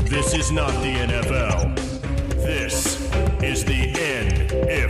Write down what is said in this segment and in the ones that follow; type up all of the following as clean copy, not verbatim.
This is not the NFL. This is the NFL.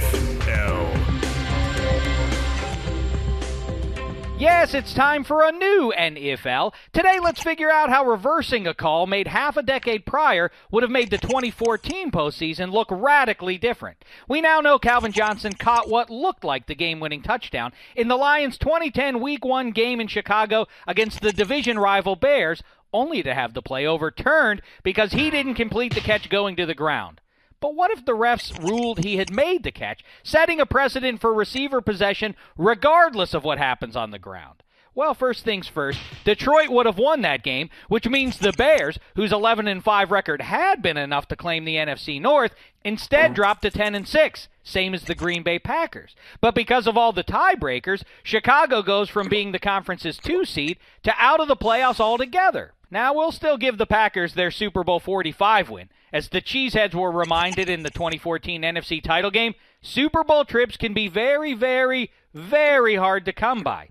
Yes, it's time for a new NFL. Today, let's figure out how reversing a call made half a decade prior would have made the 2014 postseason look radically different. We now know Calvin Johnson caught what looked like the game-winning touchdown in the Lions' 2010 Week 1 game in Chicago against the division rival Bears, only to have the play overturned because he didn't complete the catch going to the ground. But what if the refs ruled he had made the catch, setting a precedent for receiver possession regardless of what happens on the ground? Well, first things first, Detroit would have won that game, which means the Bears, whose 11-5 record had been enough to claim the NFC North, instead dropped to 10-6, same as the Green Bay Packers. But because of all the tiebreakers, Chicago goes from being the conference's 2 seed to out of the playoffs altogether. Now, we'll still give the Packers their Super Bowl 45 win. As the Cheeseheads were reminded in the 2014 NFC title game, Super Bowl trips can be very, very, very hard to come by.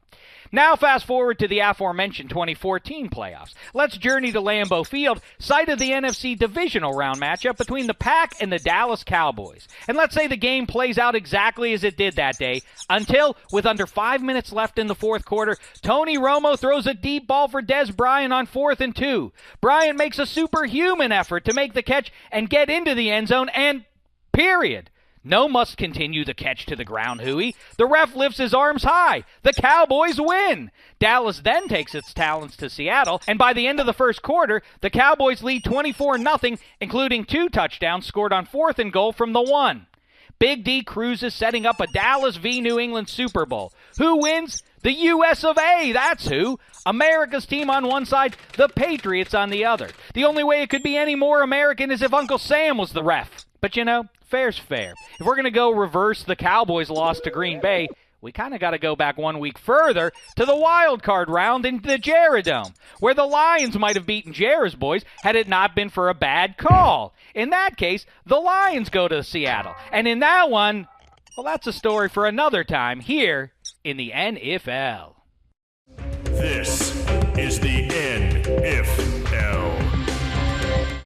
Now fast forward to the aforementioned 2014 playoffs. Let's journey to Lambeau Field, site of the NFC divisional round matchup between the Pack and the Dallas Cowboys. And let's say the game plays out exactly as it did that day, until, with under 5 minutes left in the fourth quarter, Tony Romo throws a deep ball for Dez Bryant on 4th and 2. Bryant makes a superhuman effort to make the catch and get into the end zone, and period. No must continue the catch to the ground, hooey. The ref lifts his arms high. The Cowboys win. Dallas then takes its talents to Seattle, and by the end of the first quarter, the Cowboys lead 24-0, including 2 touchdowns scored on 4th and goal from the 1. Big D cruises setting up a Dallas v. New England Super Bowl. Who wins? The US of A, that's who. America's team on one side, the Patriots on the other. The only way it could be any more American is if Uncle Sam was the ref. But you know, fair's fair. If we're going to go reverse the Cowboys' loss to Green Bay, we kind of got to go back 1 week further to the wild card round in the Jarradome, where the Lions might have beaten Jarrett's boys had it not been for a bad call. In that case, the Lions go to Seattle. And in that one, well, that's a story for another time here in the NFL. This is the NFL.